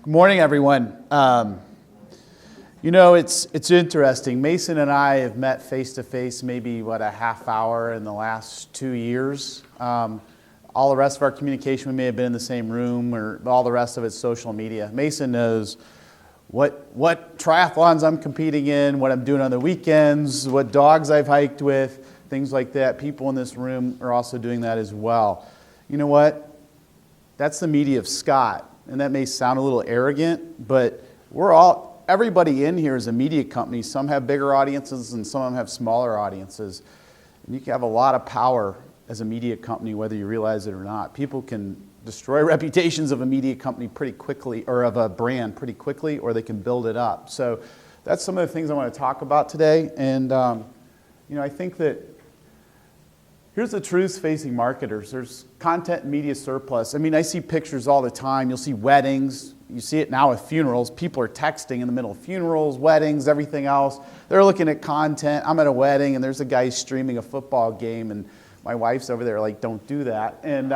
Good morning, everyone. It's interesting. Mason and I have met face-to-face maybe, a half hour in the last 2 years. All the rest of our communication, we may have been in the same room, or all the rest of it's social media. Mason knows what triathlons I'm competing in, what I'm doing on the weekends, what dogs I've hiked with, things like that. People in this room are also doing that as well. You know what? That's the media of Scott. And that may sound a little arrogant, but everybody in here is a media company. Some have bigger audiences and some of them have smaller audiences. And you can have a lot of power as a media company, whether you realize it or not. People can destroy reputations of a media company pretty quickly, or of a brand pretty quickly, or they can build it up. So that's some of the things I want to talk about today. And I think that here's the truth facing marketers. There's content and media surplus. I see pictures all the time. You'll see weddings. You see it now with funerals. People are texting in the middle of funerals, weddings, everything else. They're looking at content. I'm at a wedding, and there's a guy streaming a football game, and my wife's over there like, don't do that. And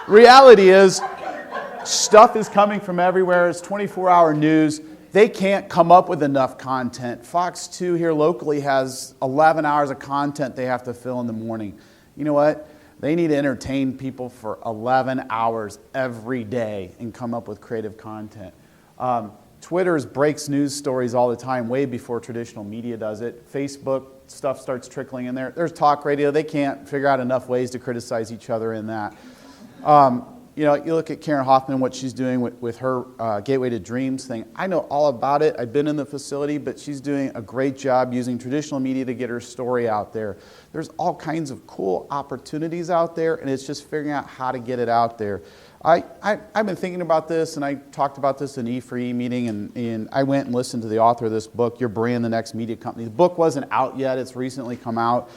reality is, stuff is coming from everywhere. It's 24-hour news. They can't come up with enough content. Fox 2 here locally has 11 hours of content they have to fill in the morning. You know what? They need to entertain people for 11 hours every day and come up with creative content. Twitter breaks news stories all the time, way before traditional media does it. Facebook stuff starts trickling in there. There's talk radio. They can't figure out enough ways to criticize each other in that. You look at Karen Hoffman, what she's doing with her Gateway to Dreams thing. I know all about it. I've been in the facility, but she's doing a great job using traditional media to get her story out there. There's all kinds of cool opportunities out there, and it's just figuring out how to get it out there. I've been thinking about this, and I talked about this in E4E meeting, and I went and listened to the author of this book, Your Brand, the Next Media Company. The book wasn't out yet. It's recently come out.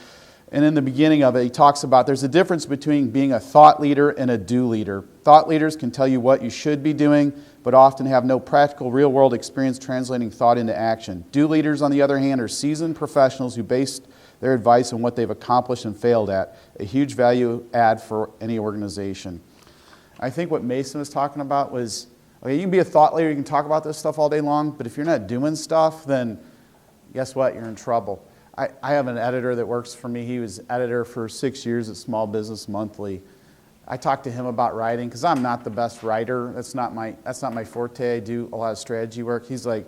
And in the beginning of it, he talks about there's a difference between being a thought leader and a do leader. Thought leaders can tell you what you should be doing, but often have no practical real-world experience translating thought into action. Do leaders, on the other hand, are seasoned professionals who base their advice on what they've accomplished and failed at, a huge value add for any organization. I think what Mason was talking about was, okay, you can be a thought leader, you can talk about this stuff all day long, but if you're not doing stuff, then guess what? You're in trouble. I have an editor that works for me. He was editor for 6 years at Small Business Monthly. I talked to him about writing because I'm not the best writer. That's not my forte. I do a lot of strategy work. He's like,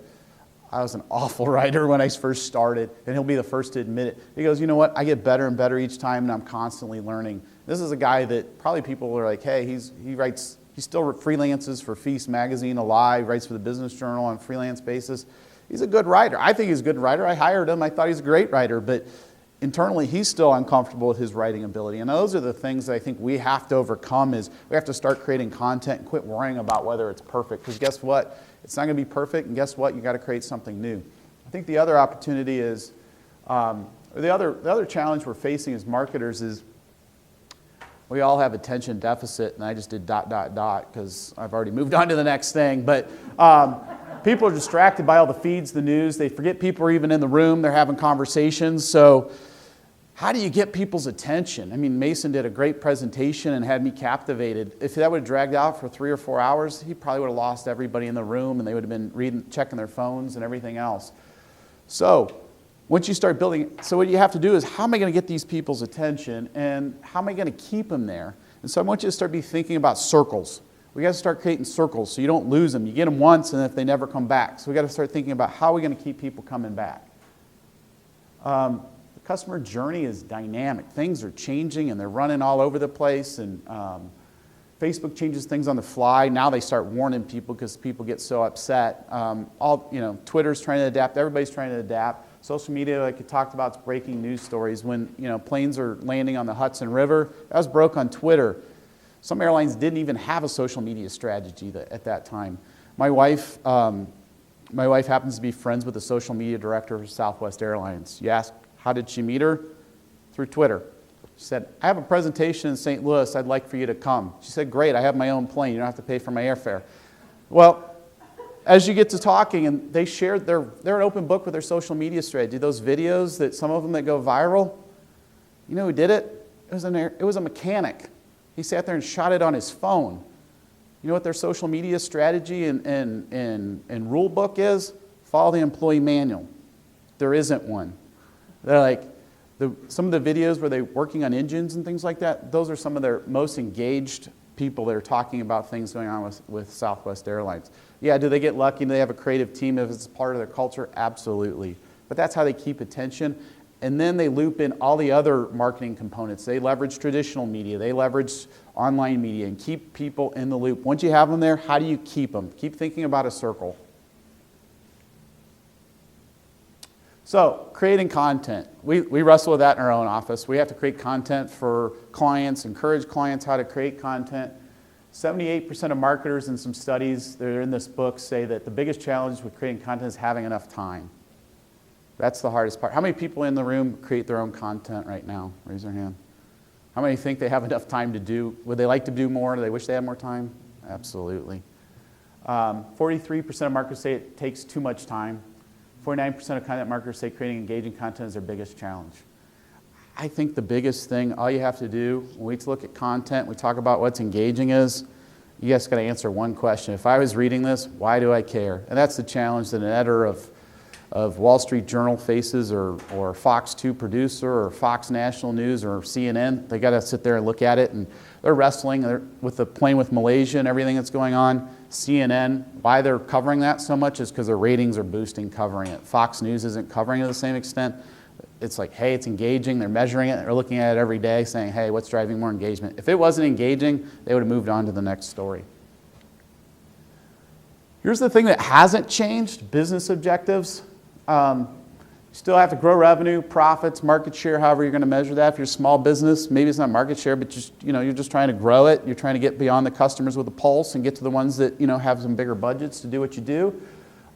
I was an awful writer when I first started, and he'll be the first to admit it. He goes, you know what? I get better and better each time, and I'm constantly learning. This is a guy that probably people are like, hey, he still freelances for Feast Magazine, Alive, writes for the Business Journal on a freelance basis. He's a good writer. I think he's a good writer. I hired him. I thought he's a great writer, but internally he's still uncomfortable with his writing ability. And those are the things that I think we have to overcome. Is we have to start creating content and quit worrying about whether it's perfect. Because guess what? It's not going to be perfect, and guess what? You got to create something new. I think the other opportunity is, the other challenge we're facing as marketers is we all have attention deficit, and I just did ... because I've already moved on to the next thing. But people are distracted by all the feeds, the news. They forget people are even in the room. They're having conversations. So how do you get people's attention? Mason did a great presentation and had me captivated. If that would have dragged out for 3 or 4 hours, he probably would have lost everybody in the room, and they would have been checking their phones and everything else. So once you start building, so what you have to do is, how am I going to get these people's attention, and how am I going to keep them there? And so I want you to start thinking about circles. We got to start creating circles so you don't lose them. You get them once, and if they never come back. So we got to start thinking about how are we going to keep people coming back. The customer journey is dynamic. Things are changing, and they're running all over the place. And Facebook changes things on the fly. Now they start warning people because people get so upset. Twitter's trying to adapt. Everybody's trying to adapt. Social media, like you talked about, is breaking news stories. When planes are landing on the Hudson River, that was broke on Twitter. Some airlines didn't even have a social media strategy at that time. My wife happens to be friends with the social media director of Southwest Airlines. You ask, how did she meet her? Through Twitter. She said, I have a presentation in St. Louis. I'd like for you to come. She said, great. I have my own plane. You don't have to pay for my airfare. Well, as you get to talking, and they shared, they're an open book with their social media strategy. Those videos that some of them that go viral, you know who did it? It was a mechanic. He sat there and shot it on his phone. You know what their social media strategy and rule book is? Follow the employee manual. There isn't one. They're like, some of the videos where they're working on engines and things like that, those are some of their most engaged people that are talking about things going on with Southwest Airlines. Yeah, do they get lucky? Do they have a creative team if it's part of their culture? Absolutely. But that's how they keep attention. And then they loop in all the other marketing components. They leverage traditional media. They leverage online media and keep people in the loop. Once you have them there, how do you keep them? Keep thinking about a circle. So, creating content. We wrestle with that in our own office. We have to create content for clients, encourage clients how to create content. 78% of marketers in some studies that are in this book say that the biggest challenge with creating content is having enough time. That's the hardest part. How many people in the room create their own content right now? Raise their hand. How many think they have enough time to do? Would they like to do more? Do they wish they had more time? Absolutely. 43% of marketers say it takes too much time. 49% of content marketers say creating engaging content is their biggest challenge. I think the biggest thing, all you have to do, when we look at content, we talk about what's engaging is, you guys got to answer one question. If I was reading this, why do I care? And that's the challenge that an editor of Wall Street Journal faces, or Fox 2 producer, or Fox National News, or CNN. They got to sit there and look at it, and they're wrestling with the playing with Malaysia and everything that's going on. CNN, why they're covering that so much is because their ratings are boosting covering it. Fox News isn't covering it to the same extent. It's like, hey, it's engaging. They're measuring it. They're looking at it every day saying, hey, what's driving more engagement? If it wasn't engaging, they would have moved on to the next story. Here's the thing that hasn't changed, business objectives. You still have to grow revenue, profits, market share, however you're going to measure that. If you're a small business, maybe it's not market share, but just, you're just trying to grow it. You're trying to get beyond the customers with a pulse and get to the ones that have some bigger budgets to do what you do.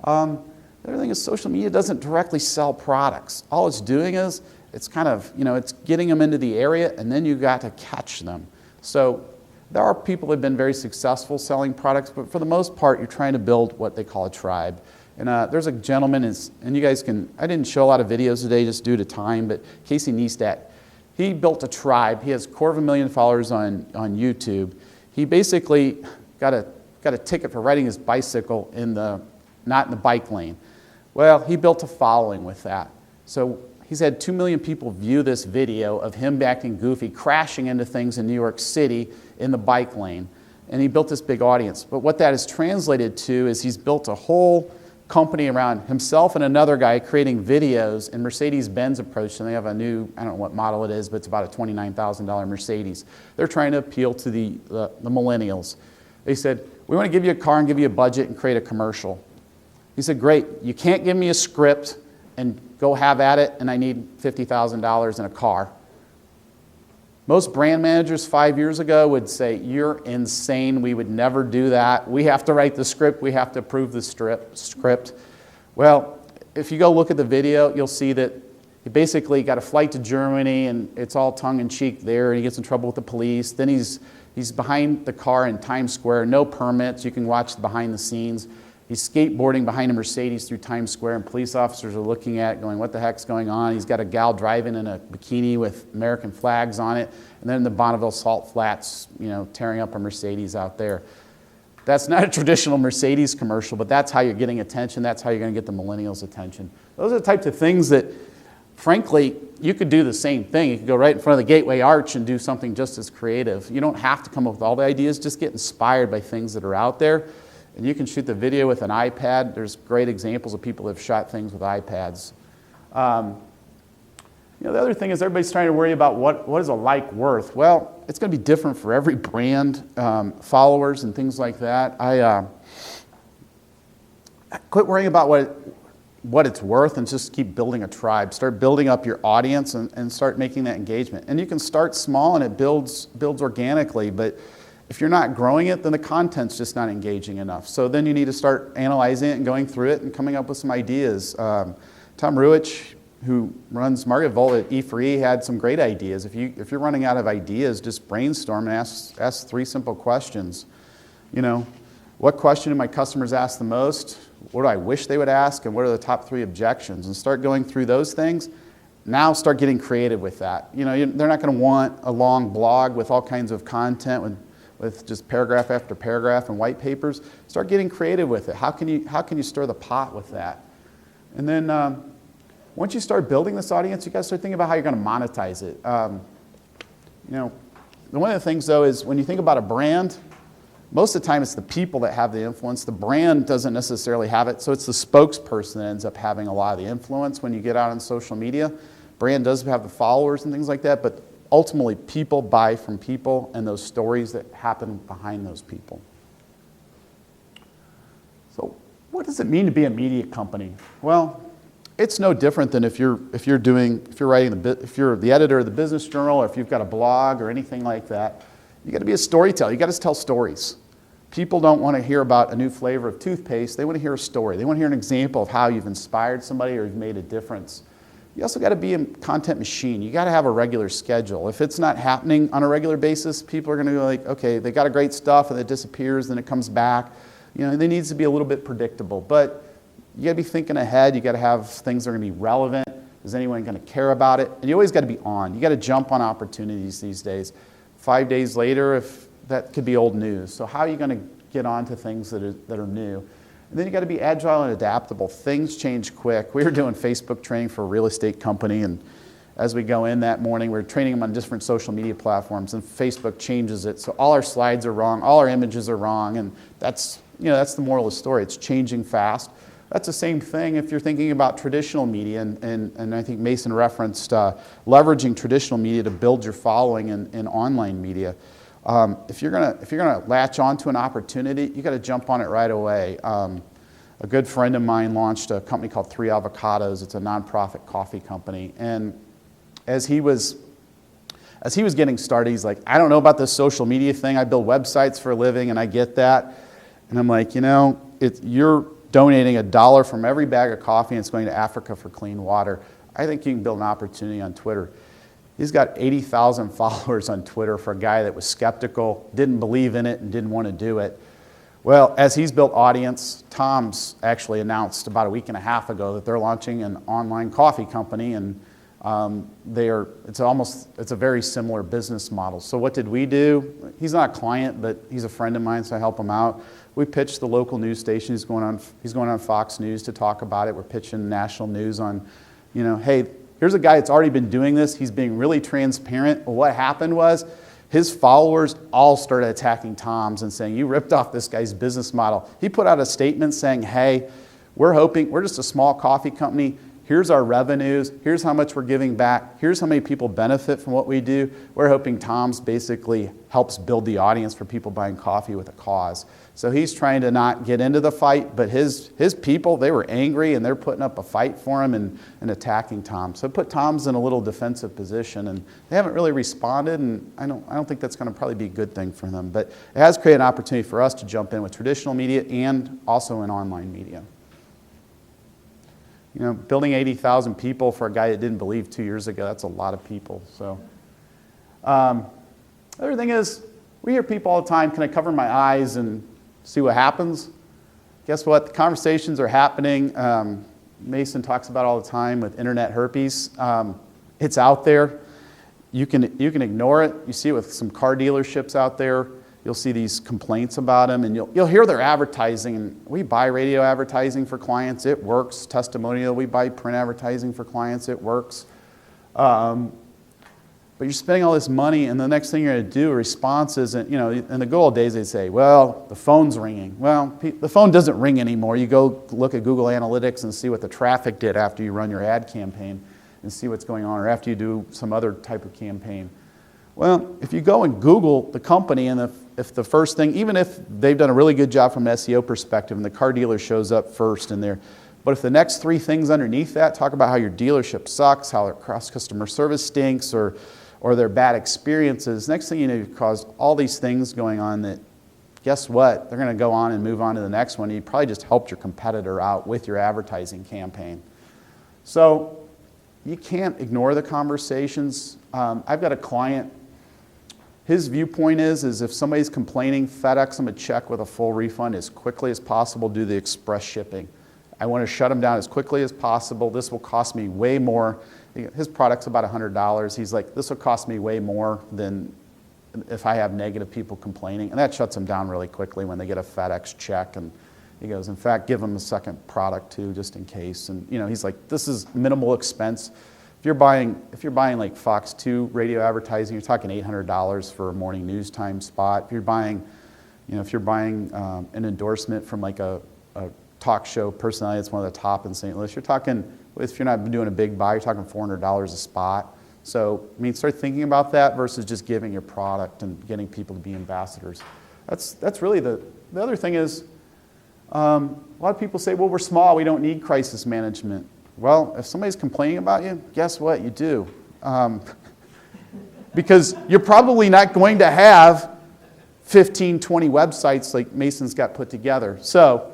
The other thing is social media doesn't directly sell products. All it's doing is it's kind of, it's getting them into the area, and then you got to catch them. So there are people that have been very successful selling products, but for the most part, you're trying to build what they call a tribe. And there's a gentleman, and you guys can, I didn't show a lot of videos today just due to time, but Casey Neistat, he built a tribe. He has 250,000 followers on YouTube. He basically got a ticket for riding his bicycle not in the bike lane. Well, he built a following with that. So he's had 2 million people view this video of him acting goofy, crashing into things in New York City in the bike lane. And he built this big audience. But what that is translated to is he's built a whole company around himself and another guy creating videos, and Mercedes-Benz approached them. They have a new, I don't know what model it is, but it's about a $29,000 Mercedes. They're trying to appeal to the millennials. They said, we want to give you a car and give you a budget and create a commercial. He said, great, you can't give me a script and go have at it, and I need $50,000 in a car. Most brand managers 5 years ago would say, you're insane, we would never do that. We have to write the script, we have to approve the script. Well, if you go look at the video, you'll see that he basically got a flight to Germany, and it's all tongue-in-cheek there, and he gets in trouble with the police. Then he's behind the car in Times Square, no permits, you can watch behind the scenes. He's skateboarding behind a Mercedes through Times Square, and police officers are looking at it going, what the heck's going on? He's got a gal driving in a bikini with American flags on it, and then in the Bonneville Salt Flats, tearing up a Mercedes out there. That's not a traditional Mercedes commercial, but that's how you're getting attention. That's how you're going to get the millennials' attention. Those are the types of things that, frankly, you could do the same thing. You could go right in front of the Gateway Arch and do something just as creative. You don't have to come up with all the ideas. Just get inspired by things that are out there. And you can shoot the video with an iPad. There's great examples of people that have shot things with iPads. The other thing is everybody's trying to worry about what is a like worth. Well, it's going to be different for every brand, followers and things like that. I quit worrying about what it's worth and just keep building a tribe. Start building up your audience and start making that engagement. And you can start small and it builds organically, but if you're not growing it, then the content's just not engaging enough. So then you need to start analyzing it and going through it and coming up with some ideas. Tom Ruich, who runs Market Vault at E4E, had some great ideas. If you're running out of ideas, just brainstorm and ask 3 simple questions. What question do my customers ask the most? What do I wish they would ask? And what are the top 3 objections? And start going through those things. Now start getting creative with that. They're not going to want a long blog with all kinds of content with with just paragraph after paragraph and white papers. Start getting creative with it. How can you stir the pot with that? And then once you start building this audience, you got to start thinking about how you're going to monetize it. One of the things, though, is when you think about a brand, most of the time it's the people that have the influence. The brand doesn't necessarily have it, so it's the spokesperson that ends up having a lot of the influence when you get out on social media. Brand does have the followers and things like that, but ultimately people buy from people and those stories that happen behind those people. So what does it mean to be a media company? Well, it's no different than if you're the editor of the business journal, or if you've got a blog or anything like that. You got to be a storyteller. You got to tell stories. People don't want to hear about a new flavor of toothpaste. They want to hear a story. They want to hear an example of how you've inspired somebody or you've made a difference. You also got to be a content machine. You got to have a regular schedule. If it's not happening on a regular basis, people are going to go like, okay, they got a great stuff and it disappears, then it comes back. It needs to be a little bit predictable. But you got to be thinking ahead. You got to have things that are going to be relevant. Is anyone going to care about it? And you always got to be on. You got to jump on opportunities these days. 5 days later, if that could be old news. So how are you going to get on to things that are new? And then you got to be agile and adaptable. Things change quick. We were doing Facebook training for a real estate company, and as we go in that morning, we're training them on different social media platforms, and Facebook changes it. So all our slides are wrong, all our images are wrong, and that's the moral of the story. It's changing fast. That's the same thing if you're thinking about traditional media, and I think Mason referenced leveraging traditional media to build your following in online media. If you're gonna latch onto an opportunity, you got to jump on it right away. A good friend of mine launched a company called 3 Avocados. It's a nonprofit coffee company, and as he was getting started, he's like, I don't know about this social media thing. I build websites for a living, and I get that. And I'm like, you're donating $1 from every bag of coffee and it's going to Africa for clean water. I think you can build an opportunity on Twitter. He's got 80,000 followers on Twitter for a guy that was skeptical, didn't believe in it, and didn't want to do it. Well, as he's built audience, Tom's actually announced about a week and a half ago that they're launching an online coffee company, and it's a very similar business model. So what did we do? He's not a client, but he's a friend of mine, so I help him out. We pitched the local news station. He's going on Fox News to talk about it. We're pitching national news on, hey, here's a guy that's already been doing this. He's being really transparent. Well, what happened was his followers all started attacking Tom's and saying, you ripped off this guy's business model. He put out a statement saying, hey, we're just a small coffee company. Here's our revenues. Here's how much we're giving back. Here's how many people benefit from what we do. We're hoping Tom's basically helps build the audience for people buying coffee with a cause. So he's trying to not get into the fight, but his people, they were angry and they're putting up a fight for him and attacking Tom. So it put Tom's in a little defensive position, and they haven't really responded, and I don't think that's going to probably be a good thing for them. But it has created an opportunity for us to jump in with traditional media and also in online media. Building 80,000 people for a guy that didn't believe 2 years ago, that's a lot of people. So, other thing is, we hear people all the time, can I cover my eyes and see what happens? Guess what? The conversations are happening. Mason talks about it all the time with internet herpes. It's out there. You can ignore it. You see it with some car dealerships out there. You'll see these complaints about them, and you'll hear their advertising. And we buy radio advertising for clients. It works. Testimonial, we buy print advertising for clients. It works. But you're spending all this money, and the next thing you're going to do, a response isn't, in the good old days, they'd say, well, the phone's ringing. Well, the phone doesn't ring anymore. You go look at Google Analytics and see what the traffic did after you run your ad campaign and see what's going on, or after you do some other type of campaign. Well, if you go and Google the company, and if the first thing, even if they've done a really good job from an SEO perspective and the car dealer shows up first in there, but if the next 3 things underneath that talk about how your dealership sucks, how their customer service stinks, or their bad experiences, next thing you know, you've caused all these things going on that, guess what? They're going to go on and move on to the next one. You probably just helped your competitor out with your advertising campaign. So you can't ignore the conversations. I've got a client. His viewpoint is if somebody's complaining, FedEx them a check with a full refund as quickly as possible, do the express shipping. I want to shut them down as quickly as possible. This will cost me way more. His product's about $100. He's like, this will cost me way more than if I have negative people complaining, and that shuts them down really quickly when they get a FedEx check. And he goes, in fact, give them a second product too, just in case. And he's like, this is minimal expense. If you're buying like Fox 2 radio advertising, you're talking $800 for a morning news time spot. If you're buying, an endorsement from like a talk show personality that's one of the top in St. Louis, you're talking, if you're not doing a big buy, you're talking $400 a spot. So, start thinking about that versus just giving your product and getting people to be ambassadors. That's really the other thing is, a lot of people say, well, we're small, we don't need crisis management. Well, if somebody's complaining about you, guess what? You do. Because you're probably not going to have 15, 20 websites like Mason's got put together. So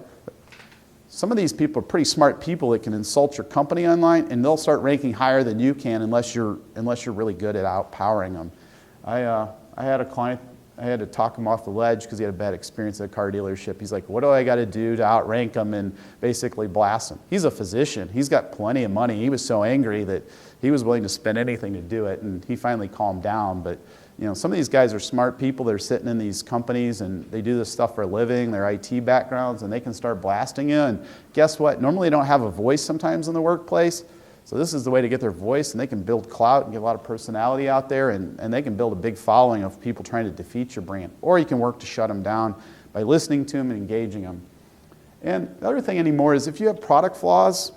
some of these people are pretty smart people that can insult your company online, and they'll start ranking higher than you can unless you're really good at outpowering them. I had a client, I had to talk him off the ledge because he had a bad experience at a car dealership. He's like, what do I got to do to outrank him and basically blast him? He's a physician. He's got plenty of money. He was so angry that he was willing to spend anything to do it, and he finally calmed down. But some of these guys are smart people. They're sitting in these companies, and they do this stuff for a living, their IT backgrounds, and they can start blasting you. And guess what? Normally they don't have a voice sometimes in the workplace. So this is the way to get their voice, and they can build clout and get a lot of personality out there, and they can build a big following of people trying to defeat your brand. Or you can work to shut them down by listening to them and engaging them. And the other thing anymore is if you have product flaws,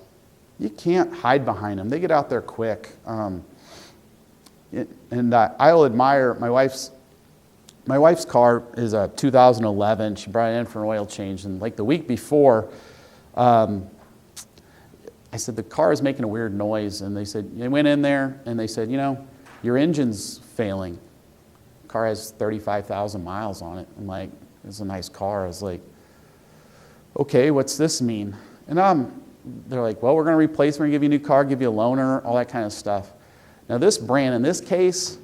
you can't hide behind them. They get out there quick. I'll admire my wife's car is a 2011. She brought it in for an oil change, and like the week before, I said, the car is making a weird noise. And they went in there and they said, your engine's failing. The car has 35,000 miles on it. I'm like, it's a nice car. I was like, okay, what's this mean? And they're like, well, we're going to replace, we're going to give you a new car, give you a loaner, all that kind of stuff. Now this brand, in this case,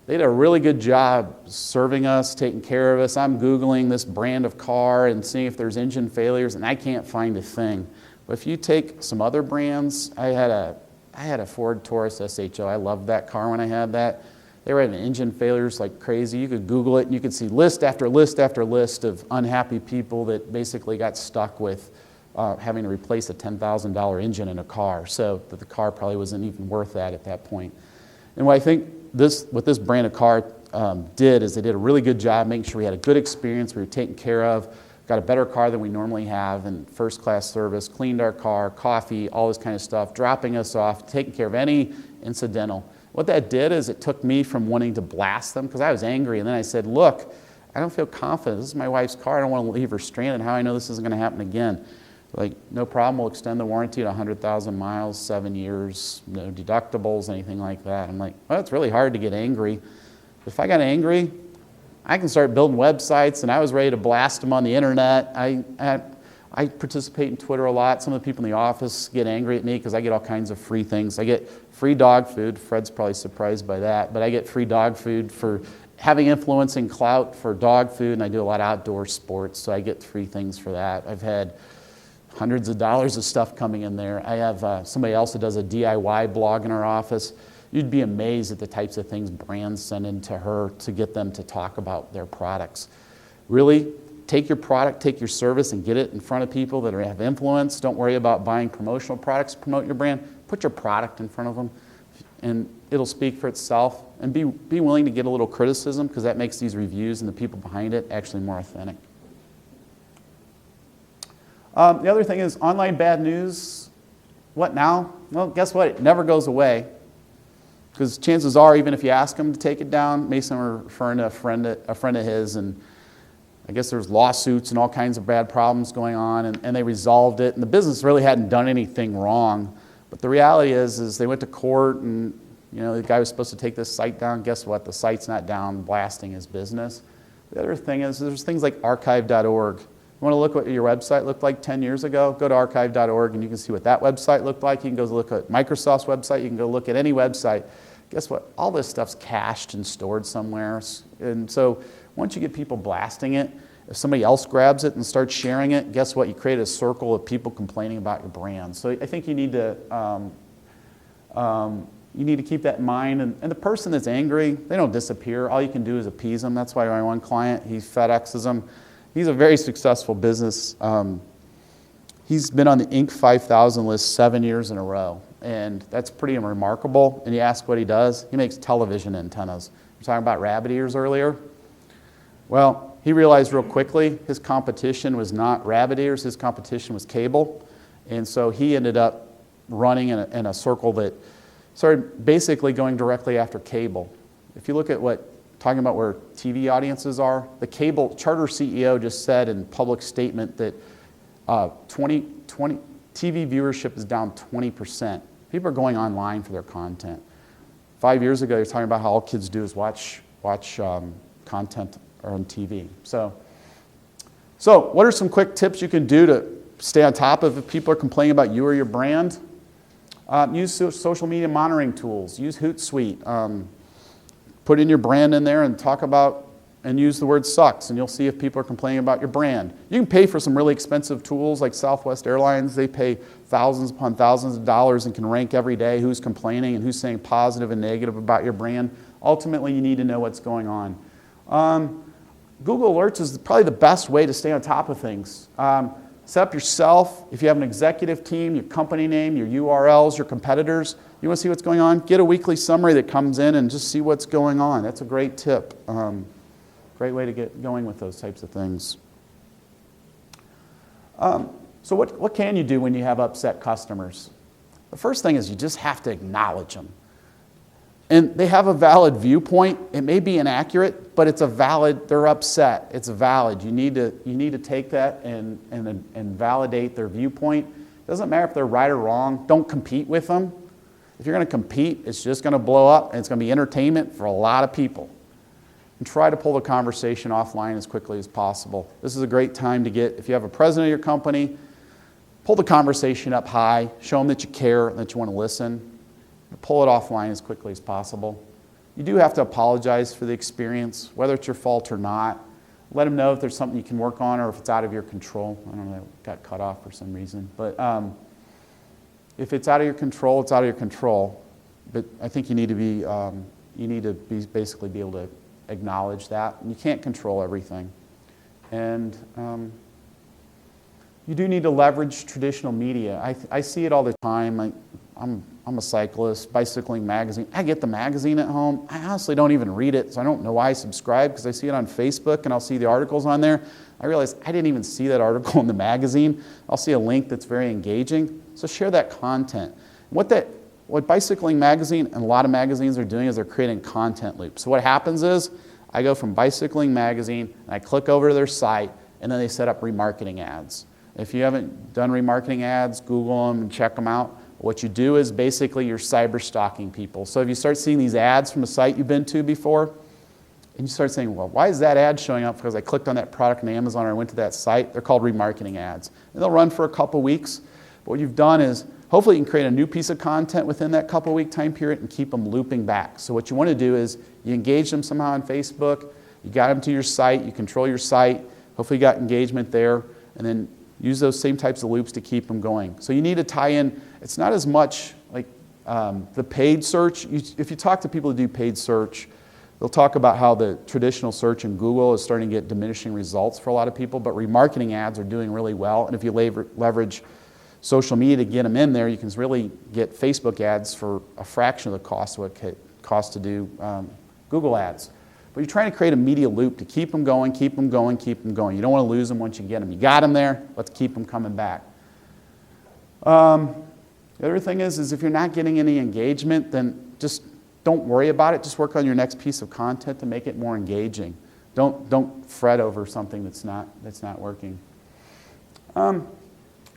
they did a really good job serving us, taking care of us. I'm Googling this brand of car and seeing if there's engine failures, and I can't find a thing. But if you take some other brands, I had a Ford Taurus SHO. I loved that car when I had that. They were having engine failures like crazy. You could Google it, and you could see list after list after list of unhappy people that basically got stuck with having to replace a $10,000 engine in a car. So that the car probably wasn't even worth that at that point. And what I think what this brand of car did is they did a really good job making sure we had a good experience, we were taken care of, got a better car than we normally have, and first-class service, cleaned our car, coffee, all this kind of stuff, dropping us off, taking care of any incidental. What that did is it took me from wanting to blast them, because I was angry, and then I said, look, I don't feel confident. This is my wife's car. I don't want to leave her stranded. How do I know this isn't going to happen again? Like, no problem, we'll extend the warranty to 100,000 miles, 7 years, no deductibles, anything like that. I'm like, well, it's really hard to get angry. If I got angry, I can start building websites, and I was ready to blast them on the internet. I participate in Twitter a lot. Some of the people in the office get angry at me because I get all kinds of free things. I get free dog food. Fred's probably surprised by that, but I get free dog food for having influence and clout for dog food, and I do a lot of outdoor sports, so I get free things for that. I've had hundreds of dollars of stuff coming in there. I have somebody else that does a DIY blog in our office. You'd be amazed at the types of things brands send into her to get them to talk about their products. Really, take your product, take your service, and get it in front of people that have influence. Don't worry about buying promotional products to promote your brand. Put your product in front of them, and it'll speak for itself. And be willing to get a little criticism, because that makes these reviews and the people behind it actually more authentic. The other thing is online bad news. What now? Well, guess what? It never goes away. Because chances are, even if you ask them to take it down, Mason were referring to a friend of his, and I guess there's lawsuits and all kinds of bad problems going on, and they resolved it. And the business really hadn't done anything wrong. But the reality is they went to court, and the guy was supposed to take this site down. Guess what? The site's not down, blasting his business. The other thing is there's things like archive.org. You want to look what your website looked like 10 years ago? Go to archive.org and you can see what that website looked like. You can go look at Microsoft's website. You can go look at any website. Guess what? All this stuff's cached and stored somewhere. And so once you get people blasting it, if somebody else grabs it and starts sharing it, guess what? You create a circle of people complaining about your brand. So I think you need to You need to keep that in mind. And the person that's angry, they don't disappear. All you can do is appease them. That's why my one client, he FedExes them. He's a very successful business. He's been on the Inc. 5000 list 7 years in a row. And that's pretty remarkable. And you ask what he does, he makes television antennas. We were talking about rabbit ears earlier. Well, he realized real quickly his competition was not rabbit ears, his competition was cable. And so he ended up running in a circle that started basically going directly after cable. If you look at talking about where TV audiences are, the cable Charter CEO just said in public statement that TV viewership is down 20%. People are going online for their content. 5 years ago, you're talking about how all kids do is watch content on TV. So what are some quick tips you can do to stay on top of if people are complaining about you or your brand? Use social media monitoring tools. Use Hootsuite. Put in your brand in there and talk about and use the word sucks, and you'll see if people are complaining about your brand. You can pay for some really expensive tools like Southwest Airlines. They pay thousands upon thousands of dollars and can rank every day who's complaining and who's saying positive and negative about your brand. Ultimately, you need to know what's going on. Google Alerts is probably the best way to stay on top of things. Set up yourself. If you have an executive team, your company name, your URLs, your competitors, you want to see what's going on? Get a weekly summary that comes in and just see what's going on. That's a great tip. Great way to get going with those types of things. So what can you do when you have upset customers? The first thing is you just have to acknowledge them. And they have a valid viewpoint. It may be inaccurate, but they're upset. It's valid. You need to take that and validate their viewpoint. It doesn't matter if they're right or wrong. Don't compete with them. If you're going to compete, it's just going to blow up, and it's going to be entertainment for a lot of people. And try to pull the conversation offline as quickly as possible. This is a great time to if you have a president of your company, pull the conversation up high, show them that you care and that you want to listen. Pull it offline as quickly as possible. You do have to apologize for the experience, whether it's your fault or not. Let them know if there's something you can work on or if it's out of your control. I don't know, it got cut off for some reason. But if it's out of your control, it's out of your control. But I think you need to basically be able to acknowledge that. You can't control everything. And you do need to leverage traditional media. I see it all the time. I'm a cyclist, Bicycling Magazine. I get the magazine at home. I honestly don't even read it, so I don't know why I subscribe, because I see it on Facebook and I'll see the articles on there. I realize I didn't even see that article in the magazine. I'll see a link that's very engaging. So share that content. What Bicycling Magazine and a lot of magazines are doing is they're creating content loops. So what happens is I go from Bicycling Magazine and I click over to their site, and then they set up remarketing ads. If you haven't done remarketing ads, Google them and check them out. What you do is basically you're cyber stalking people. So if you start seeing these ads from a site you've been to before, and you start saying, well, why is that ad showing up? Because I clicked on that product on Amazon or I went to that site. They're called remarketing ads. And they'll run for a couple weeks. But what you've done is hopefully you can create a new piece of content within that couple week time period and keep them looping back. So what you want to do is you engage them somehow on Facebook, you got them to your site, you control your site, hopefully you got engagement there, and then use those same types of loops to keep them going. So you need to tie in, it's not as much like the paid search. If you talk to people who do paid search, they'll talk about how the traditional search in Google is starting to get diminishing results for a lot of people, but remarketing ads are doing really well. And if you leverage social media to get them in there, you can really get Facebook ads for a fraction of the cost of what it costs to do Google ads. But you're trying to create a media loop to keep them going, keep them going, keep them going. You don't want to lose them once you get them. You got them there, let's keep them coming back. The other thing is if you're not getting any engagement, then just don't worry about it. Just work on your next piece of content to make it more engaging. Don't fret over something that's not working.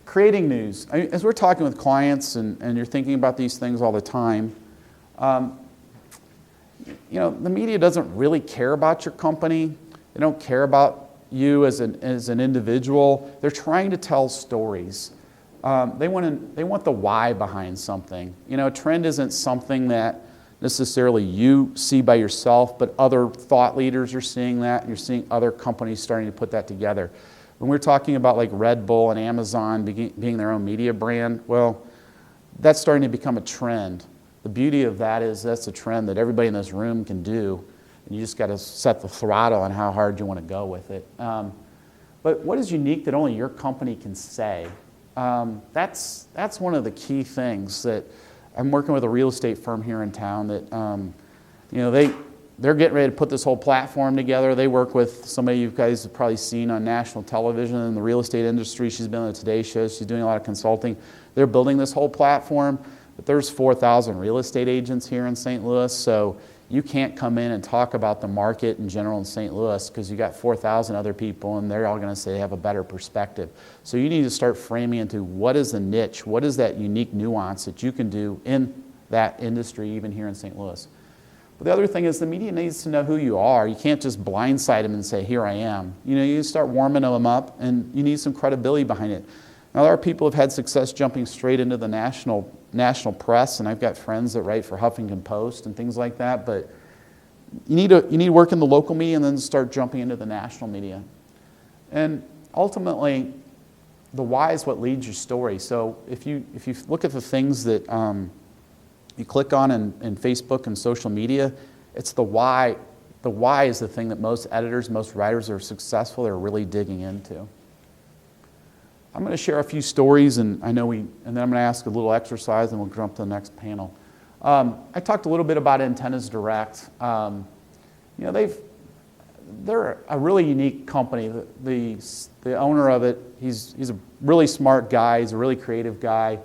Creating news. As we're talking with clients and you're thinking about these things all the time, the media doesn't really care about your company. They don't care about you as an individual. They're trying to tell stories. They want the why behind something. A trend isn't something that necessarily you see by yourself, but other thought leaders are seeing that, and you're seeing other companies starting to put that together. When we're talking about like Red Bull and Amazon being their own media brand, well, that's starting to become a trend. the beauty of that is that's a trend that everybody in this room can do, and you just got to set the throttle on how hard you want to go with it. But what is unique that only your company can say? That's one of the key things that I'm working with a real estate firm here in town that they're getting ready to put this whole platform together. They work with somebody you guys have probably seen on national television in the real estate industry. She's been on the Today Show. She's doing a lot of consulting. They're building this whole platform, but there's 4,000 real estate agents here in St. Louis, so you can't come in and talk about the market in general in St. Louis because you got 4,000 other people and they're all going to say they have a better perspective. So you need to start framing into what is the niche, what is that unique nuance that you can do in that industry even here in St. Louis. But the other thing is the media needs to know who you are. You can't just blindside them and say, here I am. You start warming them up and you need some credibility behind it. Now, there are people who have had success jumping straight into the national press, and I've got friends that write for Huffington Post and things like that, but you need to work in the local media and then start jumping into the national media. And ultimately, the why is what leads your story. So if you look at the things that you click on in Facebook and social media, it's the why. The why is the thing that most editors, most writers that are successful are really digging into. I'm going to share a few stories, and then I'm going to ask a little exercise, and we'll jump to the next panel. I talked a little bit about Antennas Direct. They're a really unique company. The owner of it, he's a really smart guy. He's a really creative guy,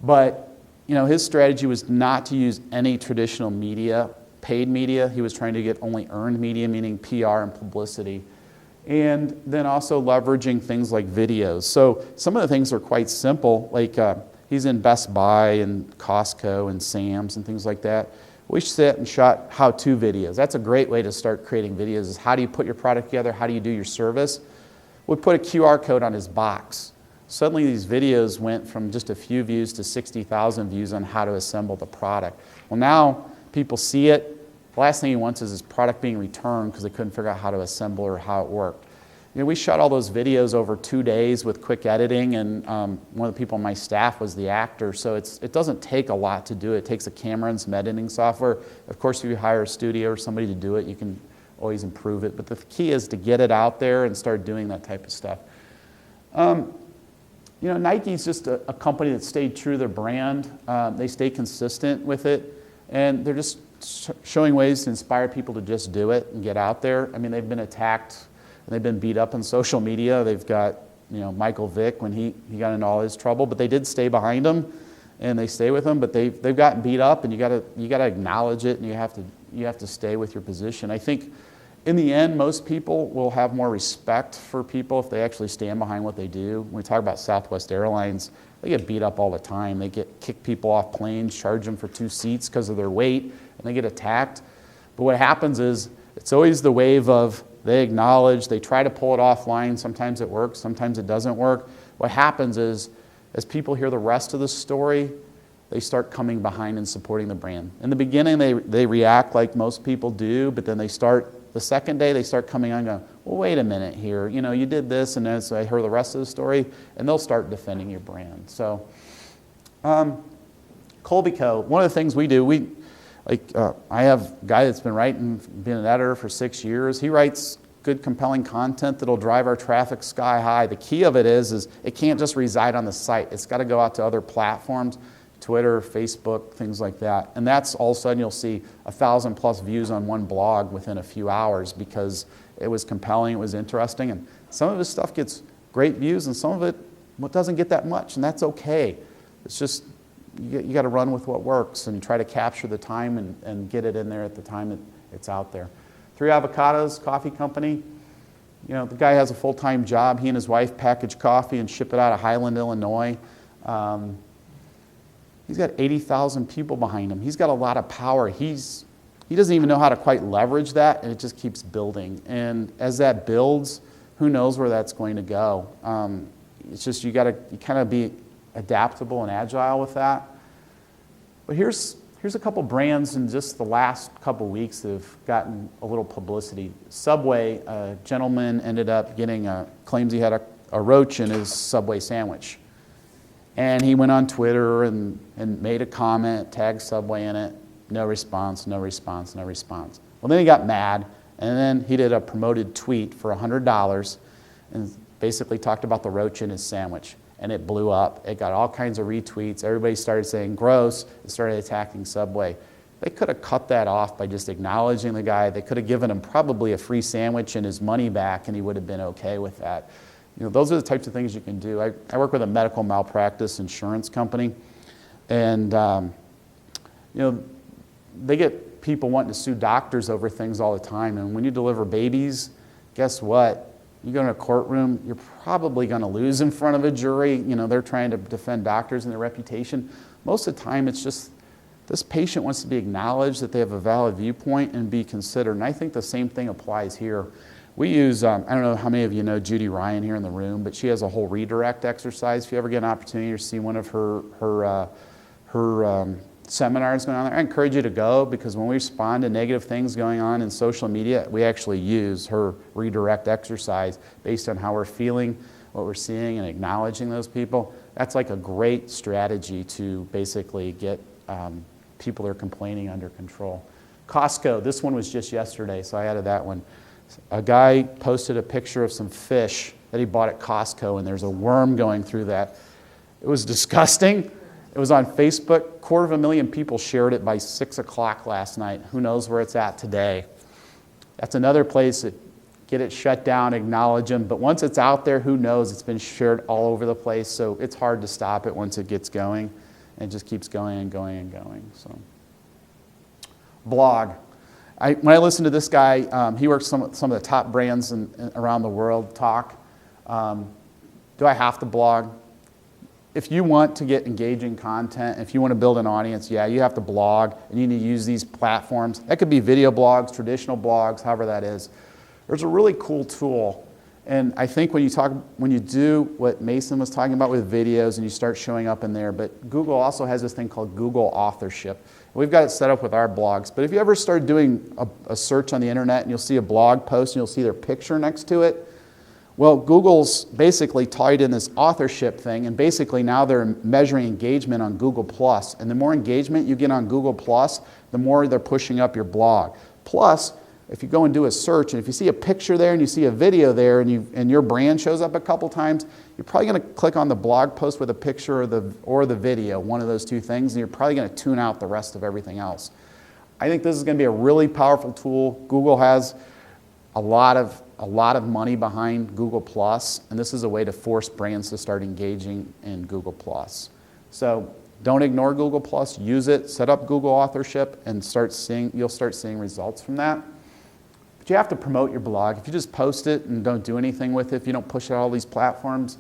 but his strategy was not to use any traditional media, paid media. He was trying to get only earned media, meaning PR and publicity. And then also leveraging things like videos. So some of the things are quite simple, like he's in Best Buy and Costco and Sam's and things like that. We sit and shot how-to videos. That's a great way to start creating videos, is how do you put your product together, how do you do your service? We put a QR code on his box. Suddenly these videos went from just a few views to 60,000 views on how to assemble the product. Well, now people see it. The last thing he wants is his product being returned because they couldn't figure out how to assemble or how it worked. We shot all those videos over 2 days with quick editing, and one of the people on my staff was the actor, so it doesn't take a lot to do it. It takes a camera and some editing software. Of course, if you hire a studio or somebody to do it, you can always improve it, but the key is to get it out there and start doing that type of stuff. Nike's just a company that stayed true to their brand. They stay consistent with it, and they're just showing ways to inspire people to just do it and get out there. I mean, they've been attacked and they've been beat up on social media. They've got, Michael Vick when he got into all his trouble, but they did stay behind him and they stay with him. But they've gotten beat up, and you gotta acknowledge it, and you have to stay with your position. I think in the end, most people will have more respect for people if they actually stand behind what they do. When we talk about Southwest Airlines, they get beat up all the time. They kick people off planes, charge them for 2 seats because of their weight, and they get attacked. But what happens is it's always the wave of they acknowledge, they try to pull it offline. Sometimes it works, sometimes it doesn't work. What happens is as people hear the rest of the story, they start coming behind and supporting the brand. In the beginning, they react like most people do, but then the second day, they start coming on and going, well, wait a minute here. You did this, and then so I heard the rest of the story, and they'll start defending your brand. So, Kolbe Co., one of the things we do, I have a guy that's been an editor for 6 years. He writes good, compelling content that'll drive our traffic sky high. The key of it is it can't just reside on the site. It's got to go out to other platforms, Twitter, Facebook, things like that. And that's all of a sudden you'll see 1,000+ views on one blog within a few hours because it was compelling, it was interesting, and some of his stuff gets great views and some of it doesn't get that much, and that's okay. It's just you got to run with what works and try to capture the time and get it in there at the time that it's out there. 3 Avocados Coffee Company. The guy has a full-time job. He and his wife package coffee and ship it out of Highland, Illinois. He's got 80,000 people behind him. He's got a lot of power. He doesn't even know how to quite leverage that, and it just keeps building. And as that builds, who knows where that's going to go. It's just you kind of be adaptable and agile with that. But here's a couple brands in just the last couple weeks that have gotten a little publicity. Subway, a gentleman ended up claims he had a roach in his Subway sandwich. And he went on Twitter and made a comment, tagged Subway in it. No response, no response, no response. Well, then he got mad, and then he did a promoted tweet for $100 and basically talked about the roach in his sandwich. And it blew up. It got all kinds of retweets. Everybody started saying gross and started attacking Subway. They could have cut that off by just acknowledging the guy. They could have given him probably a free sandwich and his money back, and he would have been okay with that. Those are the types of things you can do. I work with a medical malpractice insurance company, and they get people wanting to sue doctors over things all the time. And when you deliver babies, guess what? You go in a courtroom, you're probably going to lose in front of a jury. They're trying to defend doctors and their reputation. Most of the time, it's just this patient wants to be acknowledged, that they have a valid viewpoint, and be considered. And I think the same thing applies here. We use, I don't know how many of you know Judy Ryan here in the room, but she has a whole redirect exercise. If you ever get an opportunity to see one of her seminars going on there, I encourage you to go, because when we respond to negative things going on in social media, we actually use her redirect exercise based on how we're feeling, what we're seeing, and acknowledging those people. That's like a great strategy to basically get people that are complaining under control. Costco, this one was just yesterday, so I added that one. A guy posted a picture of some fish that he bought at Costco, and there's a worm going through that. It was disgusting. It was on Facebook. 250,000 people shared it by 6 o'clock last night. Who knows where it's at today? That's another place that get it shut down, acknowledge them. But once it's out there, who knows? It's been shared all over the place, so it's hard to stop it once it gets going. And it just keeps going and going and going. So, blog. When I listen to this guy, he works some of the top brands around the world talk. Do I have to blog? If you want to get engaging content, if you want to build an audience, yeah, you have to blog, and you need to use these platforms. That could be video blogs, traditional blogs, however that is. There's a really cool tool, and I think when you do what Mason was talking about with videos, and you start showing up in there, but Google also has this thing called Google authorship. We've got it set up with our blogs, but if you ever start doing a search on the internet and you'll see a blog post and you'll see their picture next to it, well, Google's basically tied in this authorship thing, and basically now they're measuring engagement on Google+. And the more engagement you get on Google+, the more they're pushing up your blog. Plus, if you go and do a search, and if you see a picture there and you see a video there and your brand shows up a couple times, you're probably going to click on the blog post with a picture or the video, one of those two things, and you're probably going to tune out the rest of everything else. I think this is going to be a really powerful tool. Google has a lot of money behind Google+, and this is a way to force brands to start engaging in Google+. So don't ignore Google+, use it, set up Google authorship, and you'll start seeing results from that. But you have to promote your blog. If you just post it and don't do anything with it, if you don't push it on all these platforms,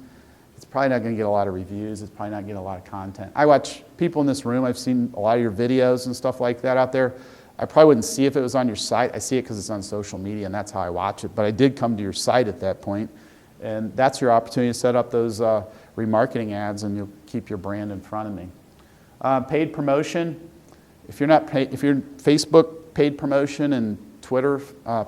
it's probably not going to get a lot of reviews. It's probably not going to get a lot of content. I watch people in this room. I've seen a lot of your videos and stuff like that out there. I probably wouldn't see if it was on your site. I see it because it's on social media, and that's how I watch it. But I did come to your site at that point, and that's your opportunity to set up those remarketing ads, and you'll keep your brand in front of me. Paid promotion. If you're Facebook paid promotion and Twitter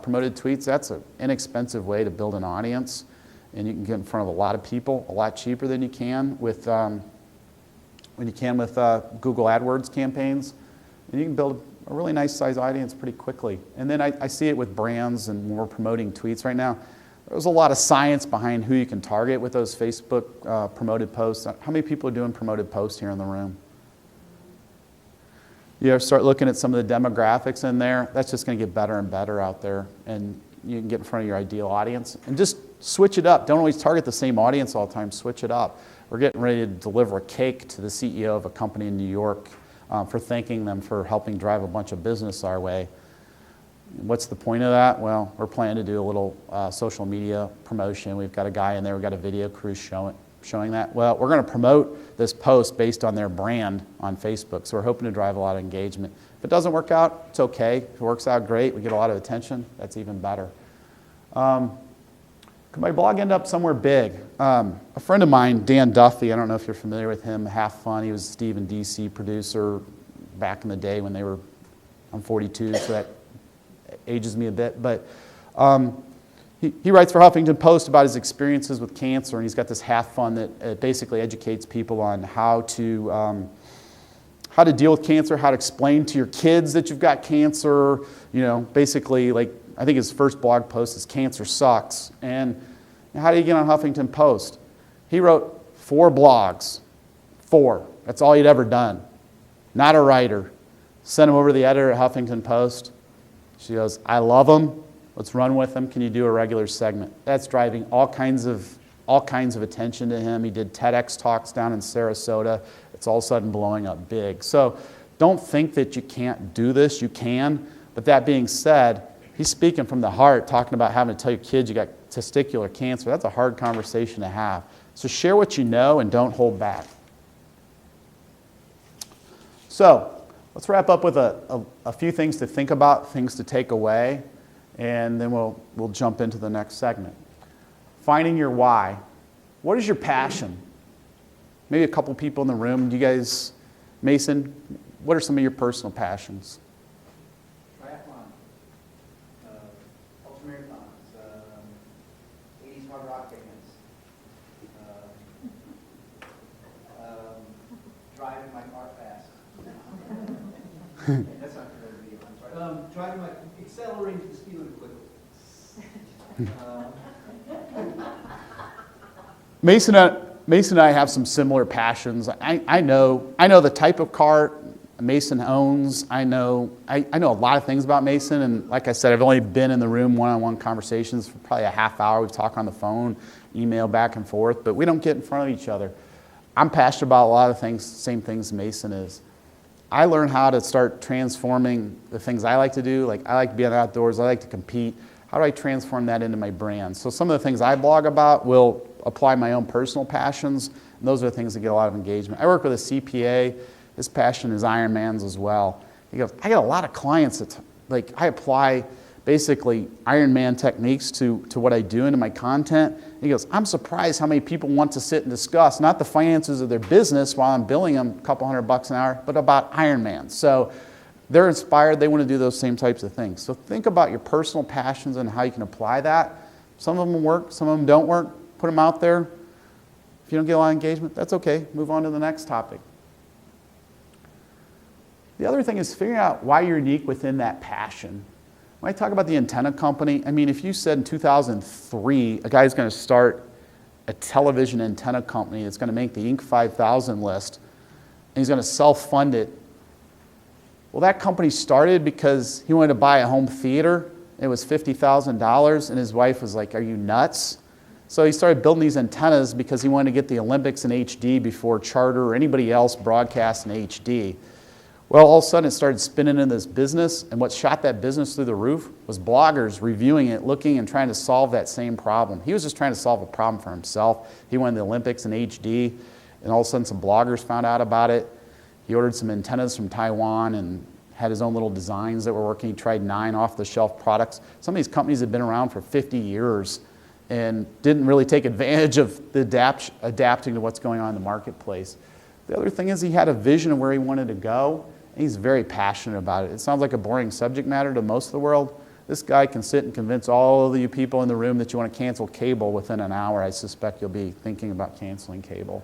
promoted tweets, that's an inexpensive way to build an audience, and you can get in front of a lot of people a lot cheaper than you can with Google AdWords campaigns, and you can build a really nice size audience pretty quickly. And then I see it with brands, and when we're promoting tweets right now, there's a lot of science behind who you can target with those Facebook promoted posts. How many people are doing promoted posts here in the room? You ever start looking at some of the demographics in there? That's just going to get better and better out there, and you can get in front of your ideal audience. And just switch it up. Don't always target the same audience all the time. Switch it up. We're getting ready to deliver a cake to the CEO of a company in New York for thanking them for helping drive a bunch of business our way. What's the point of that? Well, we're planning to do a little social media promotion. We've got a guy in there. We've got a video crew showing that. Well, we're going to promote this post based on their brand on Facebook. So we're hoping to drive a lot of engagement. If it doesn't work out, it's okay. If it works out great, we get a lot of attention, that's even better. Could my blog end up somewhere big? A friend of mine, Dan Duffy, I don't know if you're familiar with him, Half Fun. He was a Steve and DC producer back in the day when they were, I'm 42, so that ages me a bit. But He writes for Huffington Post about his experiences with cancer, and he's got this half fund that basically educates people on how to deal with cancer, how to explain to your kids that you've got cancer. Basically, like, I think his first blog post is "Cancer Sucks." And how do you get on Huffington Post? He wrote 4 blogs. 4. That's all he'd ever done. Not a writer. Sent him over to the editor at Huffington Post. She goes, "I love him. Let's run with him. Can you do a regular segment?" That's driving all kinds of attention to him. He did TEDx talks down in Sarasota. It's all of a sudden blowing up big. So don't think that you can't do this. You can. But that being said, he's speaking from the heart, talking about having to tell your kids you got testicular cancer. That's a hard conversation to have. So share what you know and don't hold back. So let's wrap up with a few things to think about, things to take away, and then we'll jump into the next segment. Finding your why. What is your passion? Maybe a couple people in the room. Do you guys, Mason, what are some of your personal passions? Triathlon, ultramarathons, 80s hard rock bands, driving my car fast. That's not for the video. I'm sorry. Accelerating to the speed limit quickly. Mason and I have some similar passions. I know the type of car Mason owns. I know a lot of things about Mason, and like I said, I've only been in the room one-on-one conversations for probably a half hour. We've talked on the phone, email back and forth, but we don't get in front of each other. I'm passionate about a lot of things, same things Mason is. I learned how to start transforming the things I like to do. Like, I like to be in the outdoors, I like to compete. How do I transform that into my brand? So some of the things I blog about will apply my own personal passions, and those are the things that get a lot of engagement. I work with a CPA. His passion is Ironmans as well. He goes, I get a lot of clients that, like, I apply basically Ironman techniques to what I do into my content. And he goes, I'm surprised how many people want to sit and discuss, not the finances of their business while I'm billing them a couple $100 an hour, but about Ironman. So they're inspired. They want to do those same types of things. So think about your personal passions and how you can apply that. Some of them work, some of them don't work. Put them out there. If you don't get a lot of engagement, that's okay. Move on to the next topic. The other thing is figuring out why you're unique within that passion. When I talk about the antenna company, I mean, if you said in 2003, a guy's going to start a television antenna company that's going to make the Inc. 5000 list, and he's going to self-fund it. Well, that company started because he wanted to buy a home theater. It was $50,000, and his wife was like, are you nuts? So he started building these antennas because he wanted to get the Olympics in HD before Charter or anybody else broadcast in HD. Well, all of a sudden it started spinning into this business, and what shot that business through the roof was bloggers reviewing it, looking and trying to solve that same problem. He was just trying to solve a problem for himself. He wanted the Olympics in HD, and all of a sudden some bloggers found out about it. He ordered some antennas from Taiwan and had his own little designs that were working. He tried 9 off-the-shelf products. Some of these companies have been around for 50 years and didn't really take advantage of the adapting to what's going on in the marketplace. The other thing is he had a vision of where he wanted to go. He's very passionate about it. It sounds like a boring subject matter to most of the world. This guy can sit and convince all of you people in the room that you want to cancel cable within an hour. I suspect you'll be thinking about canceling cable.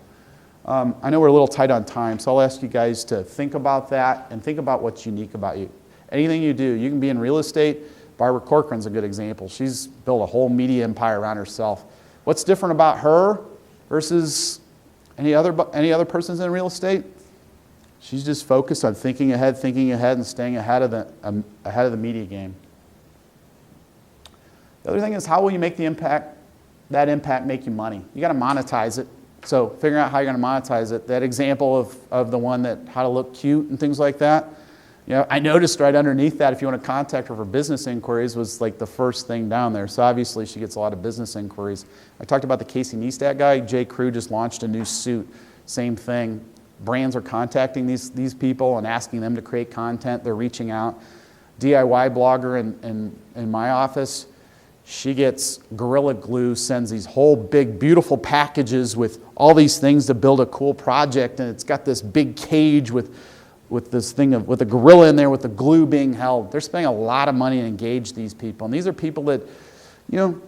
I know we're a little tight on time, so I'll ask you guys to think about that and think about what's unique about you. Anything you do, you can be in real estate. Barbara Corcoran's a good example. She's built a whole media empire around herself. What's different about her versus any other persons in real estate? She's just focused on thinking ahead, and staying ahead of the media game. The other thing is, how will you make that impact make you money? You got to monetize it. So figuring out how you're going to monetize it. That example of the one that how to look cute and things like that. You know, I noticed right underneath that, if you want to contact her for business inquiries, was like the first thing down there. So obviously she gets a lot of business inquiries. I talked about the Casey Neistat guy. J. Crew just launched a new suit. Same thing. Brands are contacting these people and asking them to create content. They're reaching out. DIY blogger in my office, she gets Gorilla Glue, sends these whole big, beautiful packages with all these things to build a cool project, and it's got this big cage with this thing with a gorilla in there with the glue being held. They're spending a lot of money to engage these people, and these are people that, you know,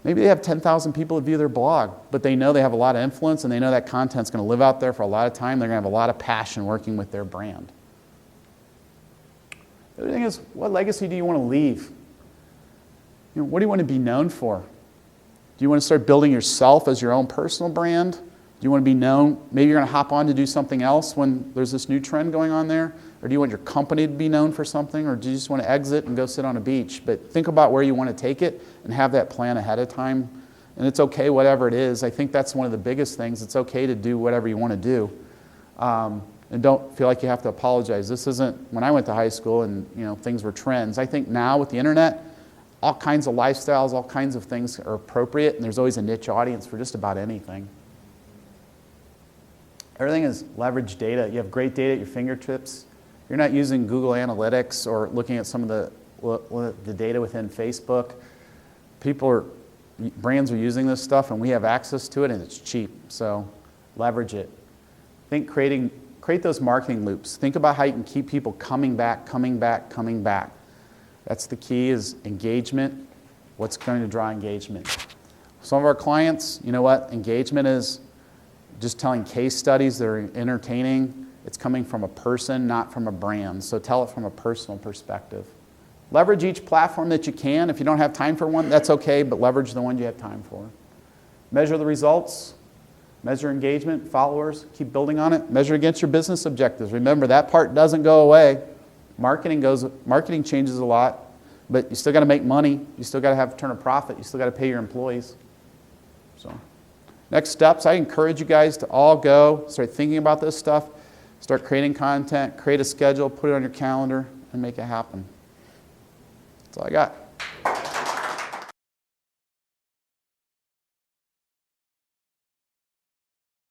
Maybe they have 10,000 people that view their blog, but they know they have a lot of influence and they know that content's going to live out there for a lot of time. They're going to have a lot of passion working with their brand. The other thing is, what legacy do you want to leave? What do you want to be known for? Do you want to start building yourself as your own personal brand? Do you want to be known? Maybe you're going to hop on to do something else when there's this new trend going on there. Or do you want your company to be known for something? Or do you just want to exit and go sit on a beach? But think about where you want to take it and have that plan ahead of time. And it's okay, whatever it is. I think that's one of the biggest things. It's okay to do whatever you want to do. And don't feel like you have to apologize. This isn't when I went to high school and things were trends. I think now with the internet, all kinds of lifestyles, all kinds of things are appropriate, and there's always a niche audience for just about anything. Everything is leverage data. You have great data at your fingertips. You're not using Google Analytics or looking at some of the data within Facebook. Brands are using this stuff, and we have access to it, and it's cheap. So leverage it. Create those marketing loops. Think about how you can keep people coming back, coming back, coming back. That's the key, is engagement. What's going to draw engagement? Some of our clients, you know what? Engagement is just telling case studies that are entertaining. It's coming from a person, not from a brand. So tell it from a personal perspective. Leverage each platform that you can. If you don't have time for one, that's okay, but leverage the one you have time for. Measure the results. Measure engagement, followers, keep building on it. Measure against your business objectives. Remember, that part doesn't go away. Marketing changes a lot, but you still got to make money. You still got to have a turn of profit. You still got to pay your employees. So, next steps, I encourage you guys to all go, start thinking about this stuff, start creating content, create a schedule, put it on your calendar, and make it happen. That's all I got.